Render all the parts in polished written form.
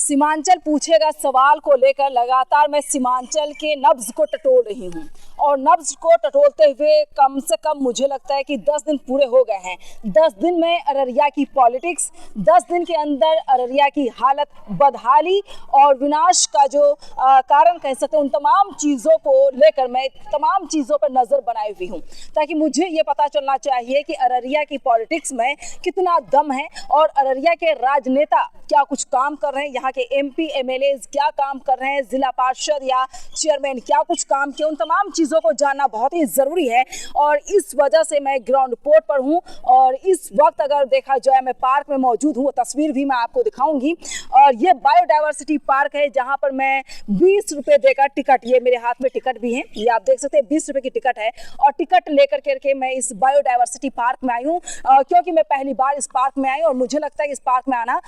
सीमांचल पूछेगा सवाल को लेकर लगातार मैं सीमांचल के नब्ज को टटोल रही हूँ और नब्ज को टटोलते हुए कम से कम मुझे लगता है कि 10 दिन पूरे हो गए हैं। 10 दिन में अररिया की पॉलिटिक्स, 10 दिन के अंदर अररिया की हालत, बदहाली और विनाश का जो कारण कह सकते हैं, उन तमाम चीज़ों को लेकर मैं तमाम चीज़ों पर नज़र बनाई हुई हूँ ताकि मुझे ये पता चलना चाहिए कि अररिया की पॉलिटिक्स में कितना दम है और अररिया के राजनेता क्या कुछ काम कर रहे हैं, यहाँ के MP MLA क्या काम कर रहे हैं, जिला पार्षद या चेयरमैन क्या कुछ काम किए, उन तमाम चीज़ों को जानना बहुत ही ज़रूरी है। और इस वजह से मैं ग्राउंड रिपोर्ट पर हूँ और इस वक्त अगर देखा जाए मैं पार्क में मौजूद हूँ, तस्वीर भी मैं आपको दिखाऊंगी। और ये बायोडाइवर्सिटी पार्क है जहाँ पर मैं 20 रुपये देकर टिकट, ये मेरे हाथ में टिकट भी है, ये आप देख सकते हैं 20 रुपये की टिकट है और टिकट लेकर के मैं इस बायोडाइवर्सिटी पार्क में आई हूँ क्योंकि मैं पहली बार इस पार्क में आई और मुझे लगता है कि इस पार्क में आना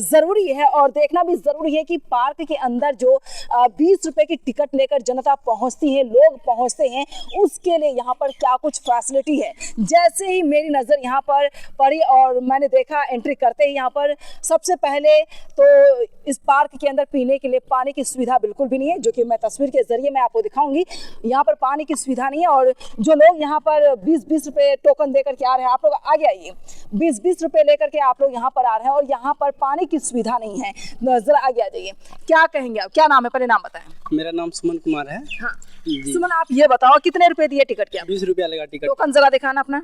ज़रूरी है और देखना भी ज़रूरी है कि पार्क के अंदर जो 20 रुपये की टिकट लेकर जनता पहुँचती है, लोग पहुँचते हैं, उसके लिए यहाँ पर क्या कुछ फैसिलिटी है। जैसे ही मेरी नज़र यहाँ पर पड़ी और मैंने देखा एंट्री करते ही यहाँ पर सबसे पहले तो इस पार्क के अंदर पीने के लिए पानी की सुविधा बिल्कुल भी नहीं है, जो कि मैं तस्वीर के जरिए मैं आपको दिखाऊंगी। यहाँ पर पानी की सुविधा नहीं है और जो लोग यहाँ पर 20-20 रुपये टोकन देकर के आ रहे हैं, आप लोग आगे आइए, 20-20 रुपये लेकर के आप लोग यहाँ पर आ रहे हैं और यहाँ पर पानी की सुविधा नहीं है। जरा आगे आ जाइए, क्या कहेंगे आप, क्या नाम है, पहले नाम बताएं। मेरा नाम सुमन कुमार है। हाँ सुमन, आप ये बताओ कितने रुपए दिए टिकट के? 20 रुपया लगा टिकट। टोकन जरा दिखाना अपना।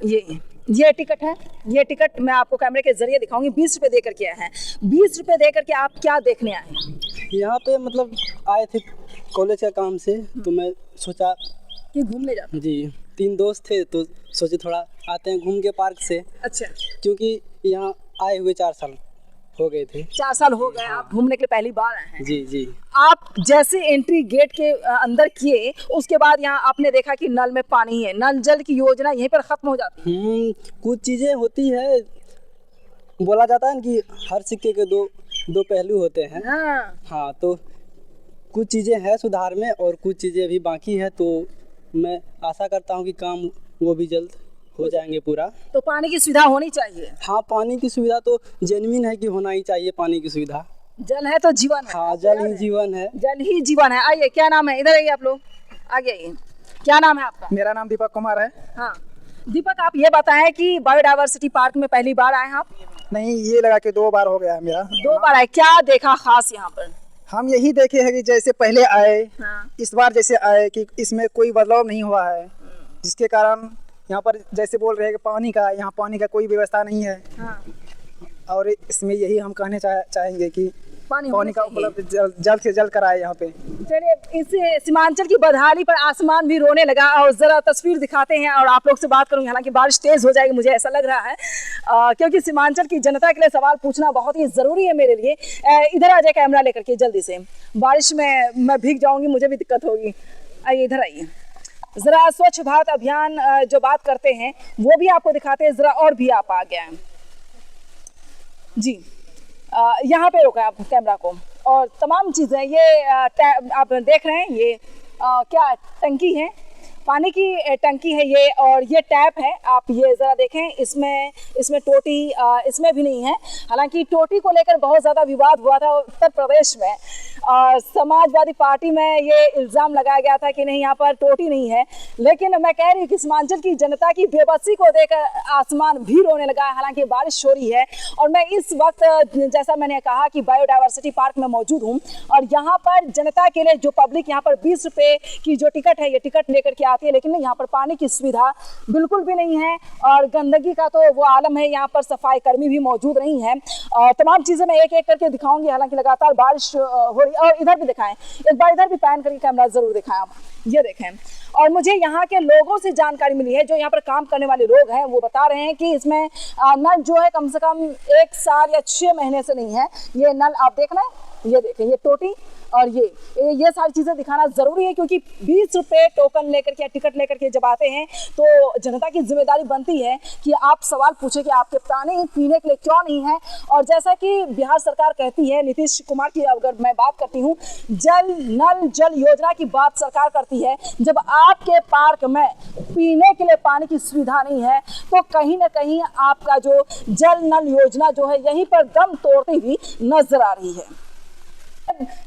ये टिकट है, ये टिकट मैं आपको कैमरे के जरिए दिखाऊंगी। 20 रुपये देकर के आए हैं। 20 रुपये देकर के आप क्या देखने आए हैं? यहाँ पे मतलब आए थे कॉलेज का काम से, तो मैं सोचा कि घूमने जाते जी। 3 दोस्त थे तो सोचे थोड़ा आते हैं घूम के पार्क से। अच्छा, क्योंकि यहाँ आए हुए 4 साल हो गए थे। 4 साल हो गए आप घूमने के लिए पहली बार आए हैं? जी जी। आप जैसे एंट्री गेट के अंदर किए उसके बाद यहाँ आपने देखा कि नल में पानी है, नल जल की योजना यहीं पर खत्म हो जाती है? कुछ चीज़ें होती है, बोला जाता है कि हर सिक्के के दो पहलू होते हैं। हाँ, तो कुछ चीज़ें हैं सुधार में और कुछ चीज़ें अभी बाकी है, तो मैं आशा करता हूँ कि काम वो भी जल्द हो जाएंगे पूरा। तो पानी की सुविधा होनी चाहिए? हाँ, पानी की सुविधा तो जेन्युइन है कि होना ही चाहिए। पानी की सुविधा, जल है तो जीवन है। हाँ, जल ही जीवन है, जल ही जीवन है। आइए, क्या नाम है? इधर आइए आप लोग, आगे आइए। क्या नाम है आपका? मेरा नाम दीपक कुमार है। हाँ दीपक, आप ये बताएं कि बायोडाइवर्सिटी पार्क में पहली बार आए हैं आप? नहीं, ये लगा के 2 बार हो गया है मेरा। 2 बार आए, क्या देखा खास यहाँ पर? हम यही देखे हैं कि जैसे पहले आए, हाँ। इस बार जैसे आए कि इसमें कोई बदलाव नहीं हुआ है, जिसके कारण यहाँ पर जैसे बोल रहे हैं कि यहाँ पानी का कोई व्यवस्था नहीं है। हाँ। और इसमें यही हम कहने चाहेंगे कि पानी का उपलब्ध जल्द से जल्द कराए यहाँ पे। चलिए, इस सीमांचल की बदहाली पर आसमान भी रोने लगा और जरा तस्वीर दिखाते हैं और आप लोग से बात करूंगी। हालांकि बारिश तेज हो जाएगी, मुझे ऐसा लग रहा है क्योंकि सीमांचल की जनता के लिए सवाल पूछना बहुत ही जरूरी है मेरे लिए। इधर आ जाए कैमरा लेकर के जल्दी से, बारिश में मैं भीग जाऊंगी, मुझे भी दिक्कत होगी। आइए, इधर आइए, जरा स्वच्छ भारत अभियान जो बात करते हैं वो भी आपको दिखाते हैं। जरा और भी आप आ गए हैं जी, यहाँ पे रोका आप कैमरा को और तमाम चीज़ें ये आप देख रहे हैं, ये क्या टंकी है, पानी की टंकी है ये और ये टैप है। आप ये ज़रा देखें, इसमें टोटी इसमें भी नहीं है। हालांकि टोटी को लेकर बहुत ज़्यादा विवाद हुआ था उत्तर प्रदेश में। समाजवादी पार्टी में ये इल्ज़ाम लगाया गया था कि नहीं, यहाँ पर टोटी नहीं है, लेकिन मैं कह रही हूँ कि सीमांचल की जनता की बेबसी को देखकर आसमान भी रोने लगा। हालांकि बारिश हो रही है और मैं इस वक्त, जैसा मैंने कहा, कि बायोडाइवर्सिटी पार्क में मौजूद हूँ और यहाँ पर जनता के लिए जो पब्लिक यहाँ पर 20 रुपये की जो टिकट है, ये टिकट लेकर के आती है, लेकिन यहाँ पर पानी की सुविधा बिल्कुल भी नहीं है और गंदगी का तो वो आलम है। यहाँ पर सफाई कर्मी भी मौजूद नहीं है और तमाम चीज़ें मैं एक एक करके दिखाऊंगी। हालांकि लगातार बारिश हो रही है और इधर भी दिखाएं, एक बार इधर भी पैन करके कैमरा जरूर दिखाएं आप, ये देखें। और मुझे यहाँ के लोगों से जानकारी मिली है, जो यहाँ पर काम करने वाले लोग हैं, वो बता रहे हैं कि इसमें नल जो है कम से कम 1 साल या 6 महीने से नहीं है। ये नल आप देख रहे हैं, ये देखें, ये टोटी और ये सारी चीज़ें दिखाना ज़रूरी है, क्योंकि 20 रुपये टोकन लेकर के या टिकट लेकर के जब आते हैं तो जनता की जिम्मेदारी बनती है कि आप सवाल पूछे कि आपके पानी पीने के लिए क्यों नहीं है। और जैसा कि बिहार सरकार कहती है, नीतीश कुमार की अगर मैं बात करती हूँ, नल जल योजना की बात सरकार करती है, जब आपके पार्क में पीने के लिए पानी की सुविधा नहीं है तो कहीं ना कहीं आपका जो जल नल योजना जो है यहीं पर दम तोड़ती हुई नजर आ रही है।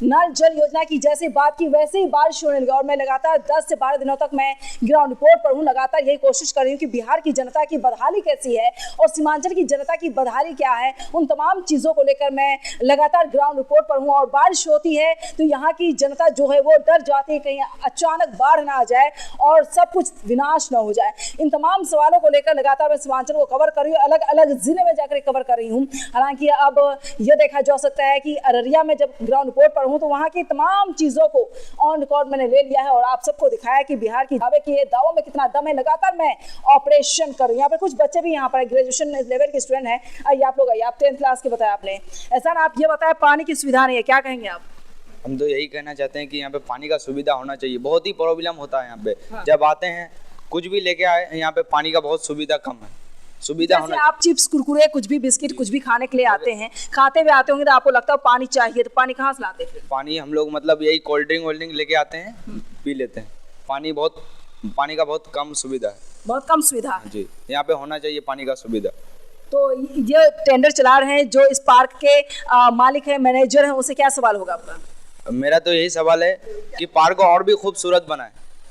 नल जल योजना की जैसे बात की वैसे ही बारिश होने लगी और मैं लगातार 10 से 12 दिनों तक मैं ग्राउंड रिपोर्ट पर हूँ। लगातार यही कोशिश कर रही हूँ कि बिहार की जनता की बदहाली कैसी है और सीमांचल की जनता की बदहाली क्या है, उन तमाम चीज़ों को लेकर मैं लगातार ग्राउंड रिपोर्ट पर हूँ। और बारिश होती है तो यहाँ की जनता जो है वो डर जाती है कहीं अचानक बाढ़ ना आ जाए और सब कुछ विनाश ना हो जाए। इन तमाम सवालों को लेकर लगातार मैं सीमांचल को कवर कर रही हूँ, अलग अलग जिले में जाकर कवर कर रही हूँ। हालांकि अब यह देखा जा सकता है कि अररिया में जब ग्राउंड रिपोर्ट पर हूं तो वहां की तमाम चीजों को ऑन रिकॉर्ड मैंने ले लिया है और आप सबको दिखाया कि बिहार की दावों में कितना दम है। लगातार मैं ऑपरेशन कर रही हूं। यहाँ पर कुछ बच्चे भी यहाँ पर ग्रेजुएशन लेवल के स्टूडेंट हैं। आइए आप लोग, आइए, आप 10th क्लास के बताया आपने। ऐसा ना, आप ये बताया पानी की सुविधा नहीं है, क्या कहेंगे आप? हम तो यही कहना चाहते हैं कि यहाँ पे पानी का सुविधा होना चाहिए। बहुत ही प्रॉब्लम होता है यहाँ पे। जब आते हैं कुछ भी लेके आए, यहाँ पे पानी का बहुत सुविधा कम है। सुविधा होना, आप चिप्स कुरकुरे कुछ भी बिस्किट कुछ भी खाने के लिए आते हैं, खाते हुए आते होंगे तो आपको लगता है पानी चाहिए, तो पानी कहाँ से लाते हैं? पानी हम लोग मतलब यही कोल्ड ड्रिंक लेके आते हैं, पी लेते हैं। पानी का बहुत कम सुविधा है, बहुत कम सुविधा है जी। यहाँ पे होना चाहिए पानी का सुविधा। तो ये टेंडर चला रहे हैं जो इस पार्क के मालिक है, मैनेजर है, उनसे क्या सवाल होगा आपका? मेरा तो यही सवाल है कि पार्क को और भी खूबसूरत बनाए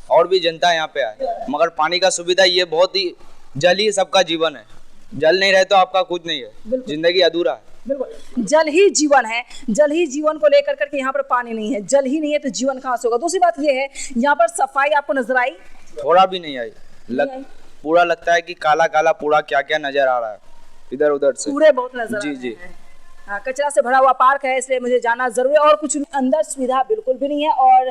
और भी जनता यहाँ पे आए, मगर पानी का सुविधा ये बहुत ही, जल ही सबका जीवन है। जल नहीं रहे तो आपका कुछ नहीं है, जिंदगी अधूरा है। बिल्कुल, जल ही जीवन है। जल ही जीवन को लेकर करके यहाँ पर पानी नहीं है, जल ही नहीं है तो जीवन कहाँ से होगा? दूसरी बात ये है, यहाँ पर सफाई आपको नजर आई? थोड़ा भी नहीं आई। पूरा लगता है कि काला काला पूरा क्या क्या नजर आ रहा है इधर उधर से, पूरे बहुत नजर जी आ रहे जी। हैं। हाँ, कचरा से भरा हुआ पार्क है, इसलिए मुझे जाना जरूरी है। और कुछ अंदर सुविधा बिल्कुल भी नहीं है। और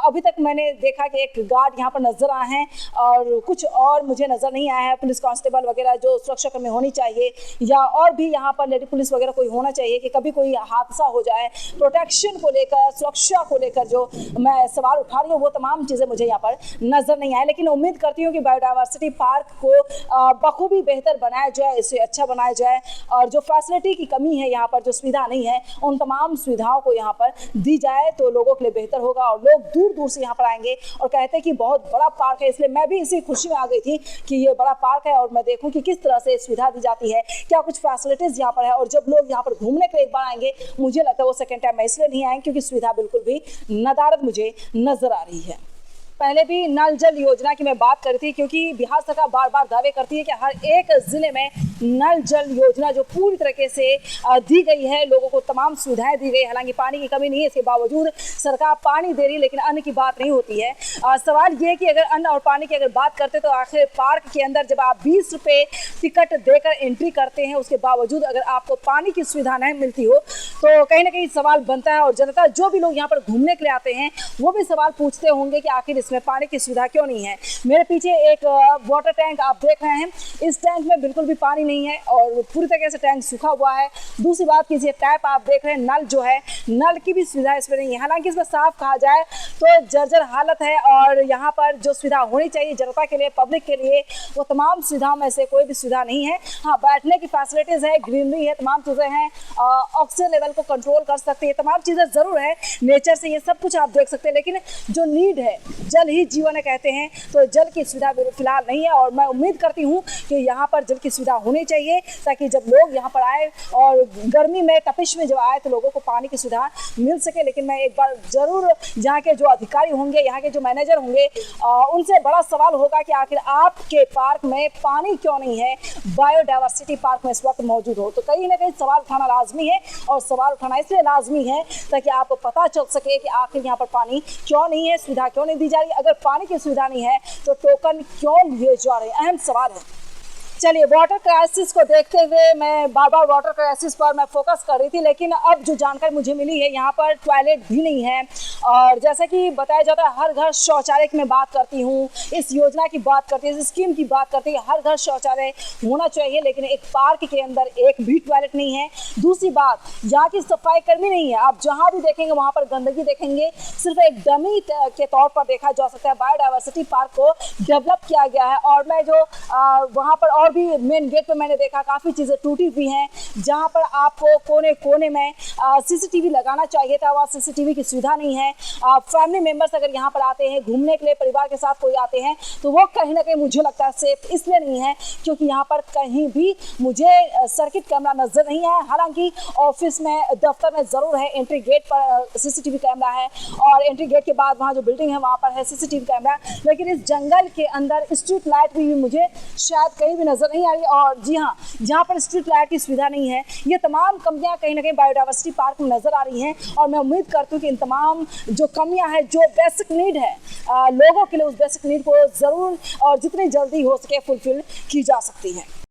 अभी तक मैंने देखा कि एक गार्ड यहाँ पर नजर आए हैं और कुछ और मुझे नजर नहीं आया है। पुलिस कांस्टेबल वगैरह जो सुरक्षा कर्मी होनी चाहिए या और भी यहाँ पर लेडी पुलिस वगैरह कोई होना चाहिए कि कभी कोई हादसा हो जाए, प्रोटेक्शन को लेकर, सुरक्षा को लेकर जो मैं सवाल उठा रही हूँ वो तमाम चीज़ें मुझे यहाँ पर नजर नहीं आए। लेकिन उम्मीद करती हूँ कि बायोडाइवर्सिटी पार्क को बखूबी बेहतर बनाया जाए, इसे अच्छा बनाया जाए और जो फैसिलिटी की कमी है यहाँ जो सुविधा नहीं है उन तमाम सुविधाओं को यहाँ पर दी जाए तो लोगों के लिए बेहतर होगा और लोग दूर दूर से यहाँ पर आएंगे और कहते हैं कि बहुत बड़ा पार्क है। इसलिए मैं भी इसी खुशी में आ गई थी कि ये बड़ा पार्क है और मैं देखूं कि किस तरह से सुविधा दी जाती है, क्या कुछ फैसिलिटीज यहाँ पर है। और जब लोग यहाँ पर घूमने के लिए एक बार आएंगे, मुझे लगता है वो सेकेंड टाइम में इसलिए नहीं आएंगे क्योंकि सुविधा बिल्कुल भी नदारद मुझे नजर आ रही है। पहले भी नल जल योजना की मैं बात करी थी क्योंकि बिहार सरकार बार बार दावे करती है कि हर एक जिले में नल जल योजना जो पूरी तरीके से दी गई है, लोगों को तमाम सुविधाएं दी गई। हालांकि पानी की कमी नहीं है, इसके बावजूद सरकार पानी दे रही है, लेकिन अन्न की बात नहीं होती है। सवाल ये है कि अगर अन्न और पानी की अगर बात करते तो आखिर पार्क के अंदर जब आप 20 रुपये टिकट देकर एंट्री करते हैं, उसके बावजूद अगर आपको पानी की सुविधा नहीं मिलती हो तो कहीं ना कहीं सवाल बनता है। और जनता जो भी लोग यहाँ पर घूमने के लिए आते हैं वो भी सवाल पूछते होंगे कि आखिर इसमें पानी की सुविधा क्यों नहीं है। मेरे पीछे एक वाटर टैंक आप देख रहे हैं, इस टैंक में बिल्कुल भी पानी नहीं है और पूरी तरीके से टैंक सूखा हुआ है। दूसरी बात कीजिए, टैप आप देख रहे हैं, नल जो है, नल की भी सुविधा इसमें नहीं है। हालांकि इसमें साफ कहा जाए तो जर्जर हालत है और यहाँ पर जो सुविधा होनी चाहिए जनता के लिए, पब्लिक के लिए, वो तमाम सुविधाओं में से कोई भी सुविधा नहीं है। हाँ, बैठने की फैसिलिटीज है, ग्रीनरी है, तमाम चीज़ें हैं, ऑक्सीजन लेवल को कंट्रोल कर सकते हैं, तमाम चीज़ें ज़रूर है नेचर से, ये सब कुछ आप देख सकते हैं। लेकिन जो नीड है, जल ही जीवन है कहते हैं, तो जल की सुविधा फिलहाल नहीं है। और मैं उम्मीद करती हूँ कि यहाँ पर जल की सुविधा होनी चाहिए ताकि जब लोग यहाँ पर आए और गर्मी में, तपिश में जब आए तो लोगों को पानी की सुविधा मिल सके। लेकिन मैं एक बार जरूर यहाँ के जो अधिकारी होंगे, यहाँ के जो मैनेजर होंगे, उनसे बड़ा सवाल होगा कि आखिर आपके पार्क में पानी क्यों नहीं है, बायोडाइवर्सिटी पार्क में इस वक्त मौजूद हो। तो कहीं ना कहीं सवाल उठाना लाजमी है और सवाल उठाना इसलिए लाजमी है ताकि आपको पता चल सके कि आखिर यहाँ पर पानी क्यों नहीं है, सुविधा क्यों नहीं दी जा रही। अगर पानी की सुविधा नहीं है तो टोकन क्यों लिए जा रहे हैं, अहम सवाल है। चलिए, वाटर क्राइसिस को देखते हुए मैं बार बार वाटर क्राइसिस पर मैं फोकस कर रही थी, लेकिन अब जो जानकारी मुझे मिली है यहाँ पर टॉयलेट भी नहीं है और जैसा कि बताया जाता है हर घर शौचालय की मैं बात करती हूँ, इस योजना की बात करती हूँ, इस स्कीम की बात करती है, हर घर शौचालय होना चाहिए, लेकिन एक पार्क के अंदर एक भी टॉयलेट नहीं है। दूसरी बात, यहाँ की सफाई कर्मी नहीं है। आप जहाँ भी देखेंगे वहाँ पर गंदगी देखेंगे, सिर्फ एक डमी के तौर पर देखा जा सकता है। बायोडायवर्सिटी पार्क को डेवलप किया गया है और मैं जो वहाँ पर और भी मेन गेट पर मैंने देखा काफ़ी चीज़ें टूटी हुई हैं, जहाँ पर आपको कोने कोने में CCTV लगाना चाहिए था, वहाँ CCTV की सुविधा नहीं है। फैमिली मेम्बर्स अगर यहाँ पर आते हैं घूमने के लिए, परिवार के साथ कोई आते हैं, तो वो कहीं ना कहीं मुझे लगता है सेफ इसलिए नहीं है क्योंकि यहाँ पर कहीं भी मुझे सर्किट कैमरा नजर नहीं आया। हालांकि ऑफिस में, दफ्तर में जरूर है, एंट्री गेट पर CCTV कैमरा है और एंट्री गेट के बाद वहाँ जो बिल्डिंग है वहाँ पर है CCTV कैमरा, लेकिन इस जंगल के अंदर स्ट्रीट लाइट भी मुझे शायद कहीं भी नजर नहीं आ रही। और जी हाँ, जहाँ पर स्ट्रीट लाइट की सुविधा नहीं है, ये तमाम कमियां कहीं ना कहीं बायोडायवर्सिटी पार्क में नजर आ रही हैं और मैं उम्मीद करती हूँ कि इन तमाम जो कमियां हैं, जो बेसिक नीड है लोगों के लिए, उस बेसिक नीड को जरूर और जितनी जल्दी हो सके फुलफिल की जा सकती है।